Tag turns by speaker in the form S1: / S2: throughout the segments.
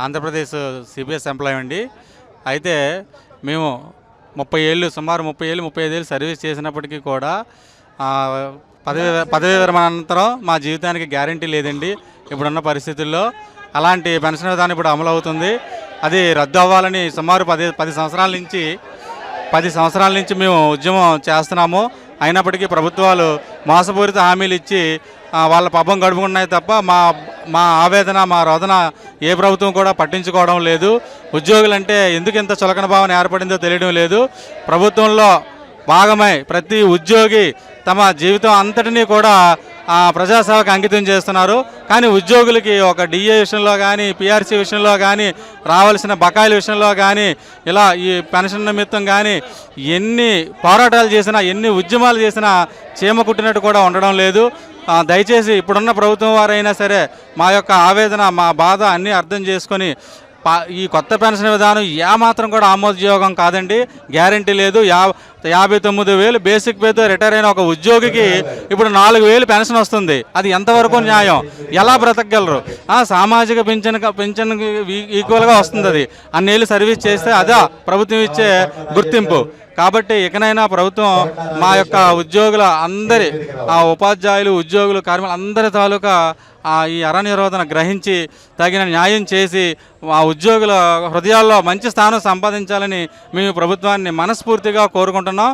S1: Andhra Pradesh CPS employee అండి. అయితే మేము 30 ఏళ్ళు సుమారు 30 ఏళ్ళు 35 ఏళ్ళు సర్వీస్ చేసినప్పటికీ కూడా పదవీ విరమణ అనంతరం మా జీవితానికి గ్యారంటీ లేదండి ఇప్పుడున్న పరిస్థితుల్లో. అలాంటి పెన్షన్ విధానం ఇప్పుడు అమలు అవుతుంది. అది రద్దు అవ్వాలని సుమారు 10 సంవత్సరాల నుంచి మేము ఉద్యమం చేస్తున్నాము. అయినప్పటికీ ప్రభుత్వాలు మోసపూరిత హామీలు ఇచ్చి వాళ్ళ పబ్బం గడుపుకున్నాయి తప్ప మా ఆవేదన మా రోదన ఏ ప్రభుత్వం కూడా పట్టించుకోవడం లేదు. ఉద్యోగులంటే ఎందుకు ఇంత చులకన భావన ఏర్పడిందో తెలియడం లేదు. ప్రభుత్వంలో భాగమై ప్రతి ఉద్యోగి తమ జీవితం అంతటినీ కూడా ప్రజాసేవకు అంకితం చేస్తున్నారు. కానీ ఉద్యోగులకి ఒక డిఏ విషయంలో కానీ పిఆర్సీ విషయంలో కానీ రావాల్సిన బకాయిల విషయంలో కానీ ఇలా ఈ పెన్షన్ నిమిత్తం కానీ ఎన్ని పోరాటాలు చేసినా ఎన్ని ఉద్యమాలు చేసినా చీమ కుట్టినట్టు కూడా ఉండడం లేదు. దయచేసి ఇప్పుడున్న ప్రభుత్వం వారైనా సరే మా యొక్క ఆవేదన మా బాధ అన్నీ అర్థం చేసుకొని ఈ కొత్త పెన్షన్ విధానం ఏమాత్రం కూడా ఆమోదయోగం కాదండి. గ్యారంటీ లేదు. 59,000 బేసిక్ పేతో రిటైర్ అయిన ఒక ఉద్యోగికి ఇప్పుడు 4,000 పెన్షన్ వస్తుంది. అది ఎంతవరకు న్యాయం? ఎలా బ్రతకగలరు? సామాజిక పింఛన్ ఈక్వల్గా వస్తుంది. అది అన్నేళ్ళు సర్వీస్ చేస్తే అదే ప్రభుత్వం ఇచ్చే గుర్తింపు. కాబట్టి ఇకనైనా ప్రభుత్వం మా యొక్క ఉద్యోగుల అందరి ఉపాధ్యాయులు ఉద్యోగులు కార్మికులు అందరి తాలూకా ఈ నిరోధన గ్రహించి తగిన న్యాయం చేసి ఆ ఉద్యోగుల హృదయాల్లో మంచి స్థానం సంపాదించాలని మేము ప్రభుత్వాన్ని మనస్ఫూర్తిగా కోరుకుంటున్నాం.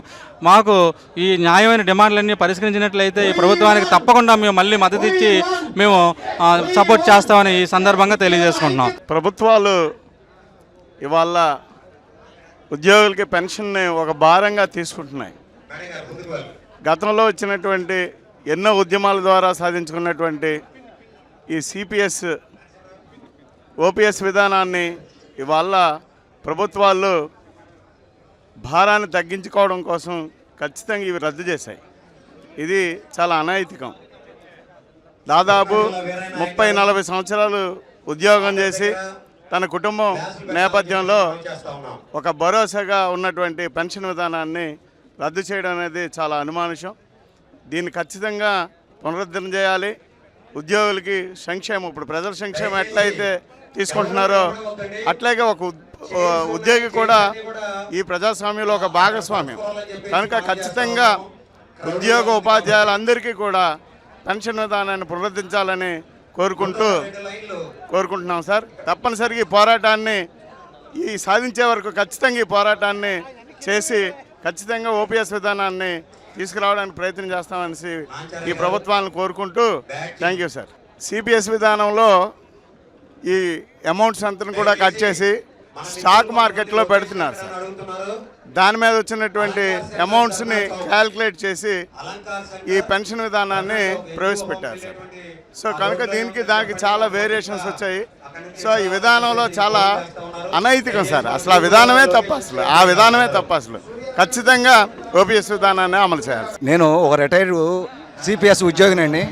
S1: మాకు ఈ న్యాయమైన డిమాండ్లన్నీ పరిష్కరించినట్లయితే ఈ ప్రభుత్వానికి తప్పకుండా మేము మళ్ళీ మద్దతు ఇచ్చి మేము సపోర్ట్ చేస్తామని ఈ సందర్భంగా తెలియజేసుకుంటున్నాం.
S2: ప్రభుత్వాలు ఇవాళ ఉద్యోగులకి పెన్షన్ని ఒక భారంగా తీసుకుంటున్నాయి. గతంలో వచ్చినటువంటి ఎన్నో ఉద్యమాల ద్వారా సాధించుకున్నటువంటి ఈ సిపిఎస్ ఓపీఎస్ విధానాన్ని ఇవాళ ప్రభుత్వాలు భారాన్ని తగ్గించుకోవడం కోసం ఖచ్చితంగా ఇవి రద్దు చేశాయి. ఇది చాలా అనైతికం. దాదాపు 30-40 సంవత్సరాలు ఉద్యోగం చేసి తన కుటుంబం నేపథ్యంలో ఒక భరోసాగా ఉన్నటువంటి పెన్షన్ విధానాన్ని రద్దు చేయడం అనేది చాలా అనుమానుషం. దీన్ని ఖచ్చితంగా పునరుద్ధరణ చేయాలి. ఉద్యోగులకి సంక్షేమం, ఇప్పుడు ప్రజల సంక్షేమం ఎట్లయితే తీసుకుంటున్నారో అట్లాగే ఒక ఉద్యోగి కూడా ఈ ప్రజాస్వామ్యంలో ఒక భాగస్వామ్యం కనుక ఖచ్చితంగా ఉద్యోగ ఉపాధ్యాయులందరికీ కూడా పెన్షన్ విధానాన్ని పునరుద్ధరించాలని కోరుకుంటున్నాం సార్. తప్పనిసరిగా ఈ పోరాటాన్ని సాధించే వరకు ఖచ్చితంగా ఈ పోరాటాన్ని చేసి ఖచ్చితంగా ఓపీఎస్ విధానాన్ని తీసుకురావడానికి ప్రయత్నం చేస్తామనేసి ఈ ప్రభుత్వాలను కోరుకుంటూ థ్యాంక్ యూ సార్. సిపిఎస్ విధానంలో ఈ అమౌంట్స్ అంతా కూడా కట్ చేసి స్టాక్ మార్కెట్లో పెడుతున్నారు సార్. దాని మీద వచ్చినటువంటి అమౌంట్స్ని క్యాల్కులేట్ చేసి ఈ పెన్షన్ విధానాన్ని ప్రవేశపెట్టారు సార్. సో కనుక దానికి చాలా వేరియేషన్స్ వచ్చాయి. సో ఈ విధానంలో చాలా అనైతికం సార్. అసలు ఆ విధానమే తప్పు. అసలు ఖచ్చితంగా ఓపీఎస్ విధానాన్ని అమలు చేయాలి.
S3: నేను ఒక రిటైర్డ్ సిపిఎస్ ఉద్యోగినండి.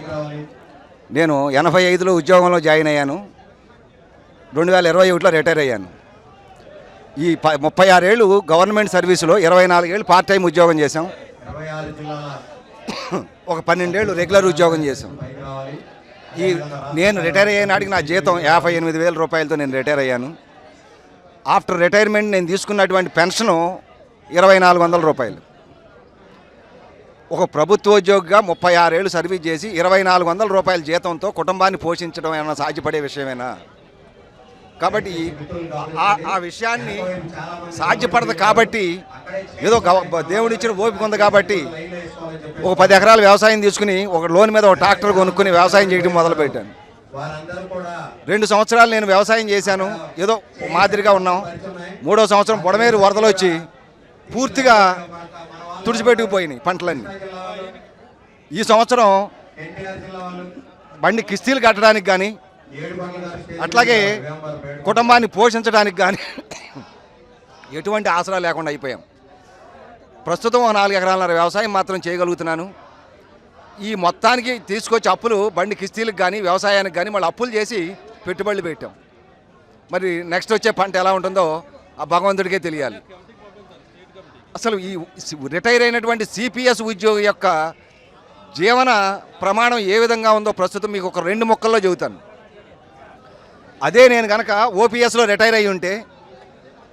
S3: నేను 85లో ఉద్యోగంలో జాయిన్ అయ్యాను. 2021లో రిటైర్ అయ్యాను. ఈ 36 ఏళ్ళు గవర్నమెంట్ సర్వీసులో 24 ఏళ్ళు పార్ట్ టైం ఉద్యోగం చేశాం. ఒక 12 ఏళ్ళు రెగ్యులర్ ఉద్యోగం చేశాం. నేను రిటైర్ అయ్యే నాటికి నా జీతం 58,000 రూపాయలతో నేను రిటైర్ అయ్యాను. ఆఫ్టర్ రిటైర్మెంట్ నేను తీసుకున్నటువంటి పెన్షను 2,400 రూపాయలు. ఒక ప్రభుత్వ ఉద్యోగిగా 36 ఏళ్ళు సర్వీస్ చేసి 2,400 రూపాయల జీతంతో కుటుంబాన్ని పోషించడం ఏమైనా సాధ్యపడే విషయమేనా? కాబట్టి ఆ విషయాన్ని సాధ్యపడదు. కాబట్టి ఏదో దేవుడిచ్చిన ఓపిక ఉంది కాబట్టి ఒక 10 ఎకరాల వ్యవసాయం తీసుకుని ఒక లోన్ మీద ఒక ట్రాక్టర్ కొనుక్కుని వ్యవసాయం చేయడం మొదలుపెట్టాను. 2 సంవత్సరాలు నేను వ్యవసాయం చేశాను. ఏదో మాదిరిగా ఉన్నాం. 3వ సంవత్సరం బుడమేరు వరదలు వచ్చి పూర్తిగా తుడిచిపెట్టుకుపోయినాయి పంటలన్నీ. ఈ సంవత్సరం బండి కిస్తీలు కట్టడానికి కానీ అట్లాగే కుటుంబాన్ని పోషించడానికి కానీ ఎటువంటి ఆసరా లేకుండా అయిపోయాం. ప్రస్తుతం 4 ఎకరాల వ్యవసాయం మాత్రం చేయగలుగుతున్నాను. ఈ మొత్తానికి తీసుకొచ్చి అప్పులు బండి కిస్తీలకు కానీ వ్యవసాయానికి కానీ మళ్ళీ అప్పులు చేసి పెట్టుబడులు పెట్టాం. మరి నెక్స్ట్ వచ్చే పంట ఎలా ఉంటుందో ఆ భగవంతుడికే తెలియాలి. అసలు ఈ రిటైర్ అయినటువంటి సిపిఎస్ ఉద్యోగి యొక్క జీవన ప్రమాణం ఏ విధంగా ఉందో ప్రస్తుతం మీకు ఒక 2 ముక్కల్లో చెబుతాను. అదే నేను కనుక ఓపీఎస్లో రిటైర్ అయ్యి ఉంటే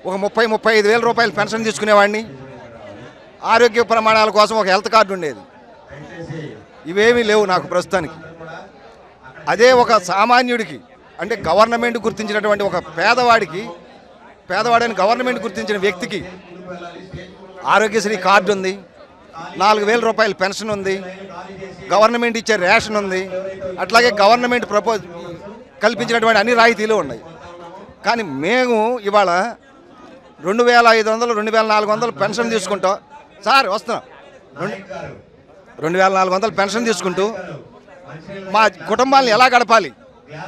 S3: ఒక 30-35 వేల రూపాయలు పెన్షన్ తీసుకునేవాడిని. ఆరోగ్య ప్రమాణాల కోసం ఒక హెల్త్ కార్డు ఉండేది. ఇవేమీ లేవు నాకు ప్రస్తుతానికి. అదే ఒక సామాన్యుడికి అంటే గవర్నమెంట్ గుర్తించినటువంటి ఒక పేదవాడని గవర్నమెంట్ గుర్తించిన వ్యక్తికి ఆరోగ్యశ్రీ కార్డు ఉంది, 4,000 రూపాయల పెన్షన్ ఉంది, గవర్నమెంట్ ఇచ్చే రేషన్ ఉంది, అట్లాగే గవర్నమెంట్ కల్పించినటువంటి అన్ని రాయితీలు ఉన్నాయి. కానీ మేము ఇవాళ 2,500 2,400 పెన్షన్ తీసుకుంటాం సార్. వస్తున్నాం 2,400 పెన్షన్ తీసుకుంటూ మా కుటుంబాలను ఎలా గడపాలి,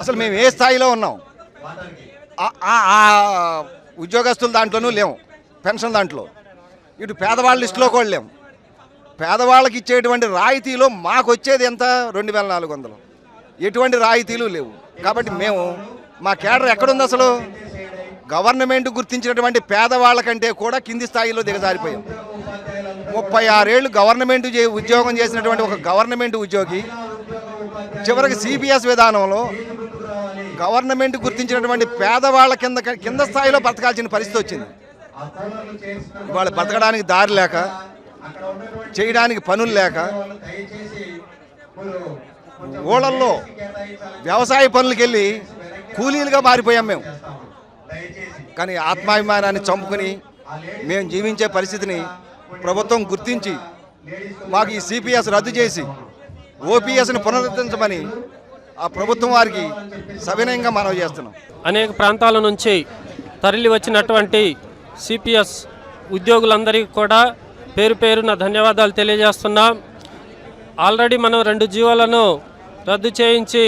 S3: అసలు మేము ఏ స్థాయిలో ఉన్నాం? ఉద్యోగస్తుల దాంట్లోనూ లేము, పెన్షన్ దాంట్లో. ఇటు పేదవాళ్ళ లిస్టులో కూడా లేము. పేదవాళ్ళకి ఇచ్చేటువంటి రాయితీలో మాకు వచ్చేది ఎంత? 2,400. ఎటువంటి రాయితీలు లేవు. కాబట్టి మేము మా కేడర్ ఎక్కడుంది? అసలు గవర్నమెంట్ గుర్తించినటువంటి పేదవాళ్ళ కంటే కూడా కింది స్థాయిలో దిగజారిపోయాం. 36 ఏళ్ళు గవర్నమెంట్ ఉద్యోగం చేసినటువంటి ఒక గవర్నమెంట్ ఉద్యోగి చివరికి సిపిఎస్ విధానంలో గవర్నమెంట్ గుర్తించినటువంటి పేదవాళ్ళ కింద స్థాయిలో బతకాల్సిన పరిస్థితి వచ్చింది. ఇవాళ బతకడానికి దారి లేక, చేయడానికి పనులు లేక, ఊళ్ళల్లో వ్యవసాయ పనులకు వెళ్ళి కూలీలుగా మారిపోయాం మేము. కానీ ఆత్మాభిమానాన్ని చంపుకుని మేము జీవించే పరిస్థితిని ప్రభుత్వం గుర్తించి మాకు ఈ సిపిఎస్ రద్దు చేసి ఓపీఎస్ని పునరుద్ధరించమని ఆ ప్రభుత్వం వారికి సవినయంగా మనవి చేస్తున్నాం.
S4: అనేక ప్రాంతాల నుంచి తరలి వచ్చినటువంటి సిపిఎస్ ఉద్యోగులందరికీ కూడా పేరు పేరున ధన్యవాదాలు తెలియజేస్తున్నాం. ఆల్రెడీ మనం 2 జీవోలను రద్దు చేయించి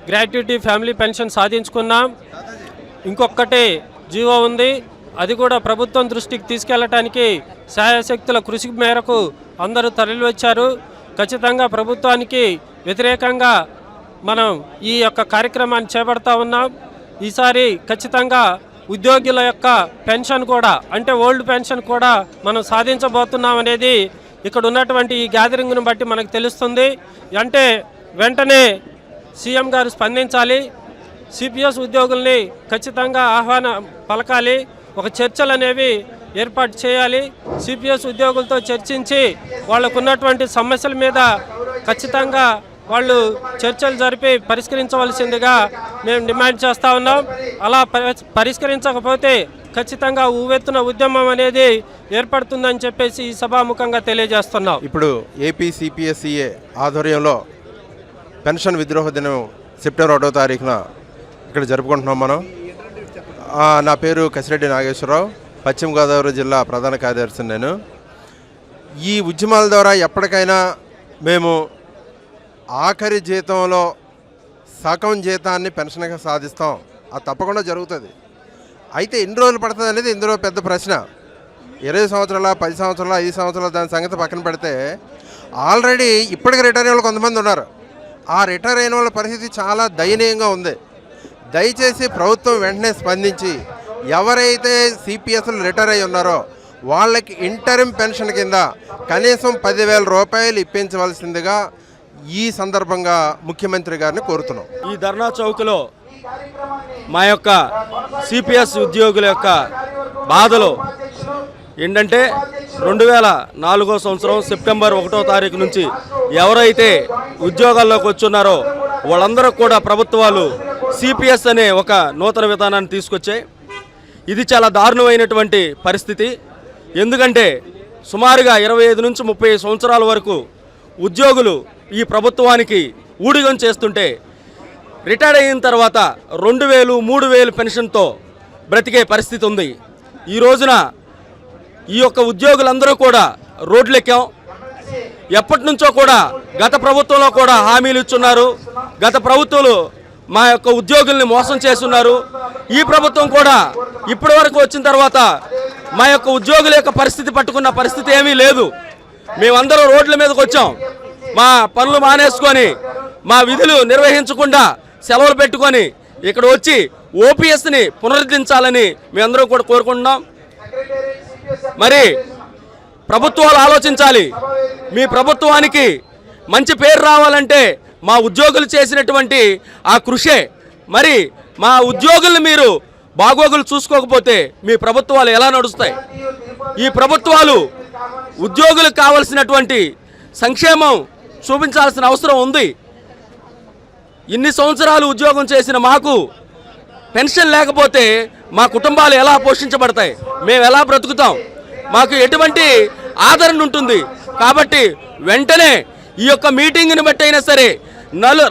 S4: గ్రాట్యుటీ ఫ్యామిలీ పెన్షన్ సాధించుకున్నాం. ఇంకొకటి జీవో ఉంది, అది కూడా ప్రభుత్వం దృష్టికి తీసుకెళ్లడానికి శాయశక్తుల కృషి మేరకు అందరూ తరలి వచ్చారు. ఖచ్చితంగా ప్రభుత్వానికి వ్యతిరేకంగా మనం ఈ యొక్క కార్యక్రమాన్ని చేపడతా ఉన్నాం. ఈసారి ఖచ్చితంగా ఉద్యోగుల యొక్క పెన్షన్ కూడా అంటే ఓల్డ్ పెన్షన్ కూడా మనం సాధించబోతున్నాం అనేది ఇక్కడ ఉన్నటువంటి ఈ గ్యాదరింగ్ను బట్టి మనకు తెలుస్తుంది. అంటే వెంటనే సీఎం గారు స్పందించాలి, సిపిఎస్ ఉద్యోగుల్ని ఖచ్చితంగా ఆహ్వానం పలకాలి, ఒక చర్చలు అనేవి ఏర్పాటు చేయాలి. సిపిఎస్ ఉద్యోగులతో చర్చించి వాళ్ళకున్నటువంటి సమస్యల మీద ఖచ్చితంగా వాళ్ళు చర్చలు జరిపి పరిష్కరించవలసిందిగా మేము డిమాండ్ చేస్తూ ఉన్నాం. అలా పరిష్కరించకపోతే ఖచ్చితంగా ఉవ్వెత్తున ఉద్యమం అనేది ఏర్పడుతుందని చెప్పేసి ఈ సభాముఖంగా తెలియజేస్తున్నాం.
S5: ఇప్పుడు ఏపీ సిపిఎస్ఈఏ ఆధ్వర్యంలో పెన్షన్ విద్రోహ దినం సెప్టెంబర్ 1వ తారీఖున ఇక్కడ జరుపుకుంటున్నాం మనం. నా పేరు కసిరెడ్డి నాగేశ్వరరావు, పశ్చిమ గోదావరి జిల్లా ప్రధాన కార్యదర్శి నేను. ఈ ఉద్యమాల ద్వారా ఎప్పటికైనా మేము ఆఖరి జీతంలో సగం జీతాన్ని పెన్షన్గా సాధిస్తాం. అది తప్పకుండా జరుగుతుంది. అయితే ఎన్ని రోజులు పడుతుంది అనేది ఇందులో పెద్ద ప్రశ్న. 20 సంవత్సరాల 10 సంవత్సరాల 5 సంవత్సరాల దాని సంగతి పక్కన పెడితే ఆల్రెడీ ఇప్పటికి రిటైర్ అయిన వాళ్ళు కొంతమంది ఉన్నారు. ఆ రిటైర్ అయిన వాళ్ళ పరిస్థితి చాలా దయనీయంగా ఉంది. దయచేసి ప్రభుత్వం వెంటనే స్పందించి ఎవరైతే సిపిఎస్లు రిటైర్ అయి ఉన్నారో వాళ్ళకి ఇంటరిమ్ పెన్షన్ కింద కనీసం 10,000 రూపాయలు ఇప్పించవలసిందిగా ఈ సందర్భంగా ముఖ్యమంత్రి గారిని కోరుతున్నాం.
S6: ఈ ధర్నా చౌక్లో మా యొక్క సిపిఎస్ ఉద్యోగుల యొక్క బాధలు ఏంటంటే 2004వ సంవత్సరం సెప్టెంబర్ 1వ తారీఖు నుంచి ఎవరైతే ఉద్యోగాల్లోకి వచ్చున్నారో వాళ్ళందరూ కూడా ప్రభుత్వాలు సిపిఎస్ అనే ఒక నూతన విధానాన్ని తీసుకొచ్చాయి. ఇది చాలా దారుణమైనటువంటి పరిస్థితి. ఎందుకంటే సుమారుగా 25 నుంచి 30 సంవత్సరాల వరకు ఉద్యోగులు ఈ ప్రభుత్వానికి ఊడిగం చేస్తుంటే రిటైర్ అయిన తర్వాత 2,000, 3,000 పెన్షన్తో బ్రతికే పరిస్థితి ఉంది. ఈ రోజున ఈ యొక్క ఉద్యోగులందరూ కూడా రోడ్లెక్కాం. ఎప్పటి నుంచో కూడా గత ప్రభుత్వంలో కూడా హామీలు ఇచ్చున్నారు. గత ప్రభుత్వాలు మా యొక్క ఉద్యోగుల్ని మోసం చేస్తున్నారు. ఈ ప్రభుత్వం కూడా ఇప్పటి వరకు వచ్చిన తర్వాత మా యొక్క ఉద్యోగుల యొక్క పరిస్థితి పట్టుకున్న పరిస్థితి ఏమీ లేదు. మేమందరూ రోడ్ల మీదకి వచ్చాం. మా పనులు మానేసుకొని మా విధులు నిర్వహించకుండా సెలవులు పెట్టుకొని ఇక్కడ వచ్చి ఓపీఎస్ని పునరుద్ధరించాలని మేమందరం కూడా కోరుకుంటున్నాం. మరి ప్రభుత్వాలు ఆలోచించాలి. మీ ప్రభుత్వానికి మంచి పేరు రావాలంటే మా ఉద్యోగులు చేసినటువంటి ఆ కృషే మరి మా ఉద్యోగుల్ని మీరు బాగోగులు చూసుకోకపోతే మీ ప్రభుత్వాలు ఎలా నడుస్తాయి? ఈ ప్రభుత్వాలు ఉద్యోగులకు కావలసినటువంటి సంక్షేమం చూపించాల్సిన అవసరం ఉంది. ఇన్ని సంవత్సరాలు ఉద్యోగం చేసిన మాకు పెన్షన్ లేకపోతే మా కుటుంబాలు ఎలా పోషించబడతాయి? మేము ఎలా బ్రతుకుతాం? మాకు ఎటువంటి ఆదరణ ఉంటుంది? కాబట్టి వెంటనే ఈ యొక్క మీటింగ్ని బట్టి అయినా సరే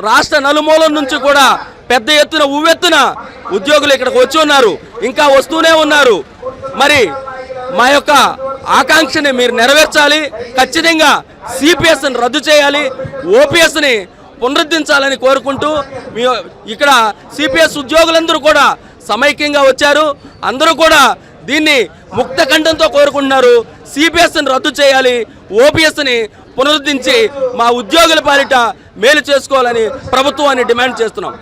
S6: రాష్ట్ర నలుమూలల నుంచి కూడా పెద్ద ఎత్తున ఉవ్వెత్తున ఉద్యోగులు ఇక్కడికి వచ్చి ఉన్నారు, ఇంకా వస్తూనే ఉన్నారు. మరి మా యొక్క ఆకాంక్షని మీరు నెరవేర్చాలి. ఖచ్చితంగా సిపిఎస్ని రద్దు చేయాలి, ఓపీఎస్ని పునరుద్ధరించాలని కోరుకుంటూ ఇక్కడ సిపిఎస్ ఉద్యోగులందరూ కూడా సమైక్యంగా వచ్చారు. అందరూ కూడా దీన్ని ముక్త కంఠంతో కోరుకుంటున్నారు. సిపిఎస్ని రద్దు చేయాలి, ఓపీఎస్ని పునరుద్ధరించి మా ఉద్యోగుల పాలిట మేలు చేసుకోవాలని ప్రభుత్వాన్ని డిమాండ్ చేస్తున్నాం.